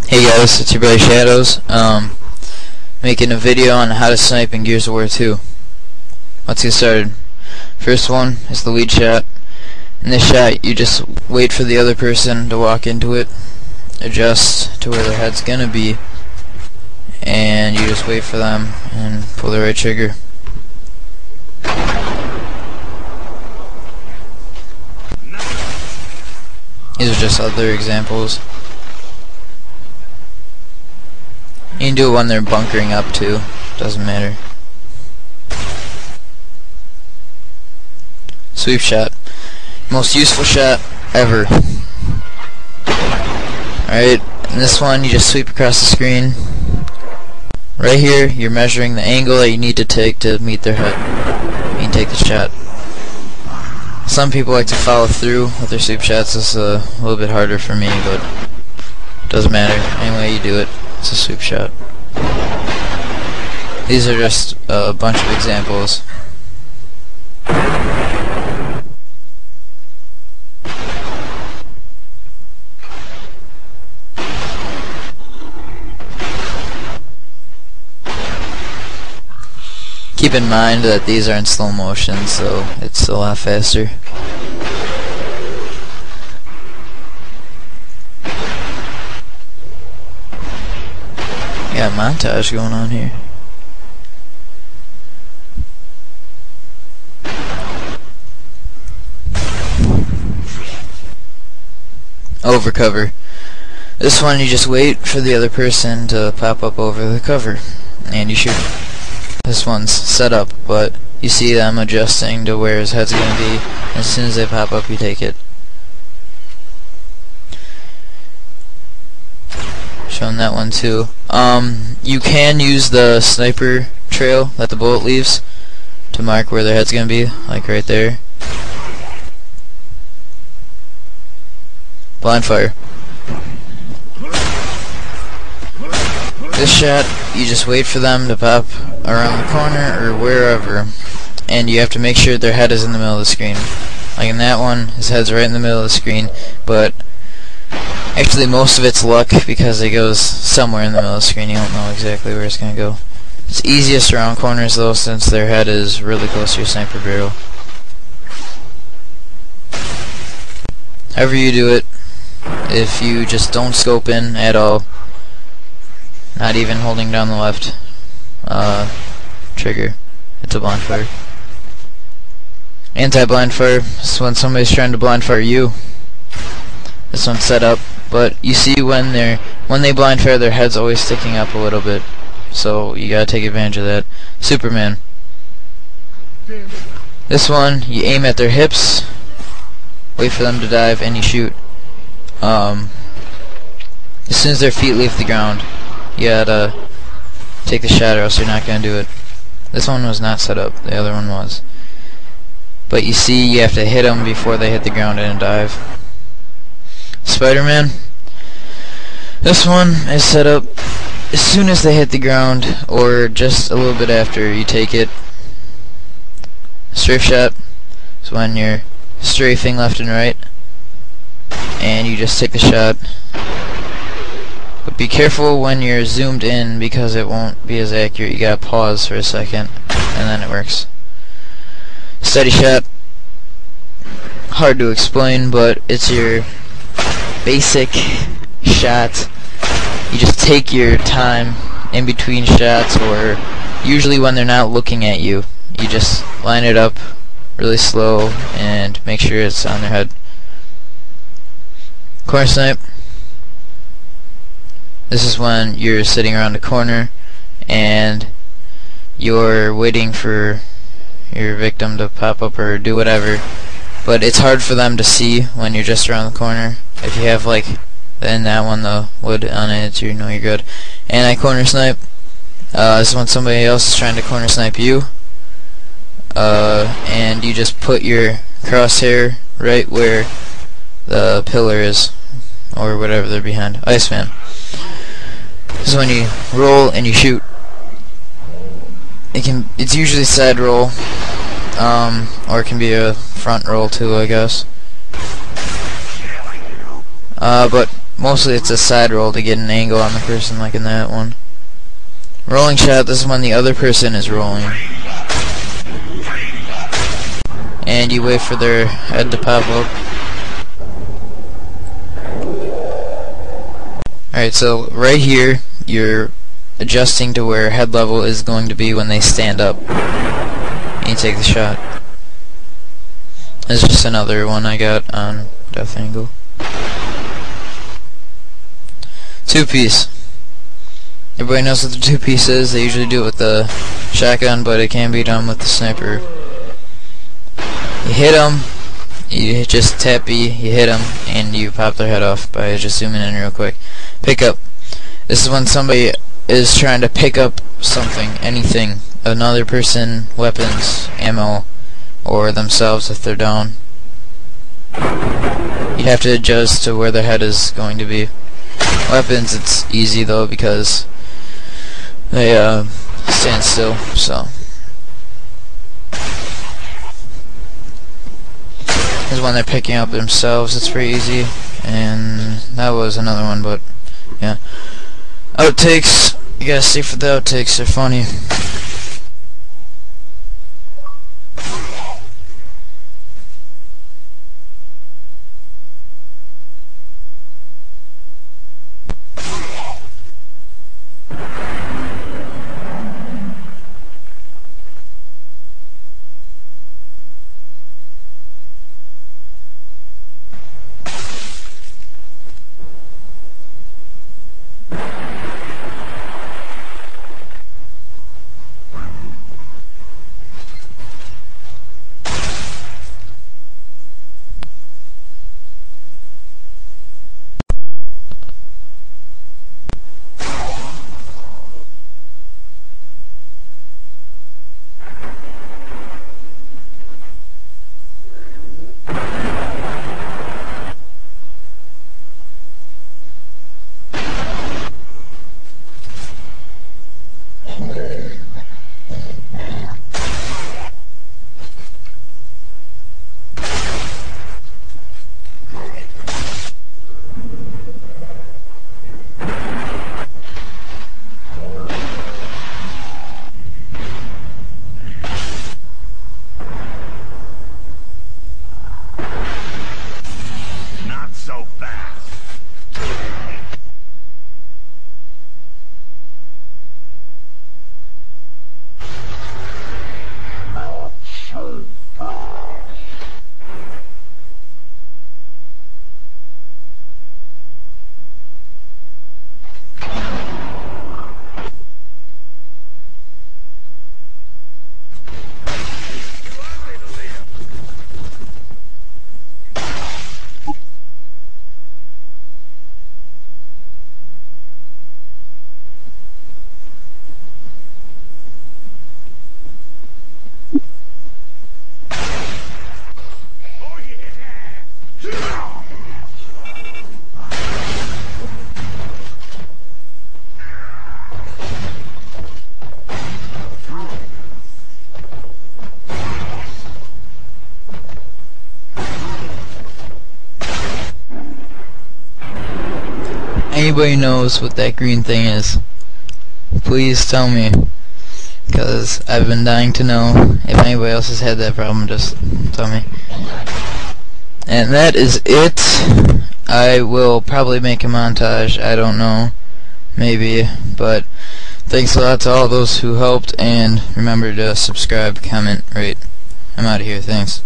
Hey guys, it's your boy Shadows, making a video on how to snipe in Gears of War 2. Let's get started. First one is the lead shot. In this shot, you just wait for the other person to walk into it, adjust to where their head's gonna be, and you just wait for them and pull the right trigger. These are just other examples. You can do it when they're bunkering up too, doesn't matter. Sweep shot. Most useful shot ever. Alright, in this one you just sweep across the screen. Right here, you're measuring the angle that you need to take to meet their head. You can take the shot. Some people like to follow through with their sweep shots. It's a little bit harder for me, but it doesn't matter. Any way you do it, it's a sweep shot. These are just a bunch of examples. Keep in mind that these are in slow motion, so it's a lot faster. Got a montage going on here. Overcover. This one you just wait for the other person to pop up over the cover and you shoot. This one's set up, but you see them adjusting to where his head's gonna be. As soon as they pop up, you take it. Showing that one too. You can use the sniper trail that the bullet leaves to mark where their head's gonna be, like right there. Blind fire. This shot, you just wait for them to pop around the corner or wherever, and you have to make sure their head is in the middle of the screen. Like in that one, his head's right in the middle of the screen, but actually most of it's luck because it goes somewhere in the middle of the screen. You don't know exactly where it's going to go. It's easiest around corners though, since their head is really close to your sniper barrel. However you do it, if you just don't scope in at all, not even holding down the left trigger, it's a blind fire. Anti-blind fire is when somebody's trying to blind fire you. This one's set up, but you see when they blind fire, their head's always sticking up a little bit, so you gotta take advantage of that. Superman. This one, you aim at their hips, wait for them to dive, and you shoot. As soon as their feet leave the ground, you gotta take the shot or else you're not gonna do it. This one was not set up, the other one was. But you see, you have to hit them before they hit the ground and dive. Spider-Man. This one is set up as soon as they hit the ground or just a little bit after. You take it. Strafe shot is when you're strafing left and right and you just take the shot. But be careful when you're zoomed in because it won't be as accurate. You gotta pause for a second and then it works. Steady shot. Hard to explain, but it's your basic shot. You just take your time in between shots, or usually when they're not looking at you, you just line it up really slow and make sure it's on their head. Corner snipe. This is when you're sitting around a corner and you're waiting for your victim to pop up or do whatever, but it's hard for them to see when you're just around the corner. If you have like in that one the wood on it, you know you're good. Anti-corner snipe. This is when somebody else is trying to corner snipe you, and you just put your crosshair right where the pillar is or whatever they're behind. Iceman. This is when you roll and you shoot. It's usually side roll, or it can be a front roll too, I guess. But Mostly it's a side roll to get an angle on the person, like in that one. Rolling shot, this is when the other person is rolling. And you wait for their head to pop up. Alright, so right here, you're adjusting to where head level is going to be when they stand up. And you take the shot. This is just another one I got on Death Angle. Two-piece. Everybody knows what the two-piece is. They usually do it with the shotgun, but it can be done with the sniper. You hit them, you just tap B, you hit them, and you pop their head off by just zooming in real quick. Pick up. This is when somebody is trying to pick up something, anything. Another person, weapons, ammo, or themselves if they're down. You have to adjust to where their head is going to be. Weapons, it's easy though because they stand still, so. This is when they're picking up themselves, it's pretty easy. And that was another one, but yeah. Outtakes, you gotta stay for the outtakes, they're funny. Anybody knows what that green thing is, please tell me, because I've been dying to know. If anybody else has had that problem, just tell me. And that is it. I will probably make a montage, I don't know, maybe, but thanks a lot to all those who helped, and remember to subscribe, comment, rate. I'm out of here, thanks.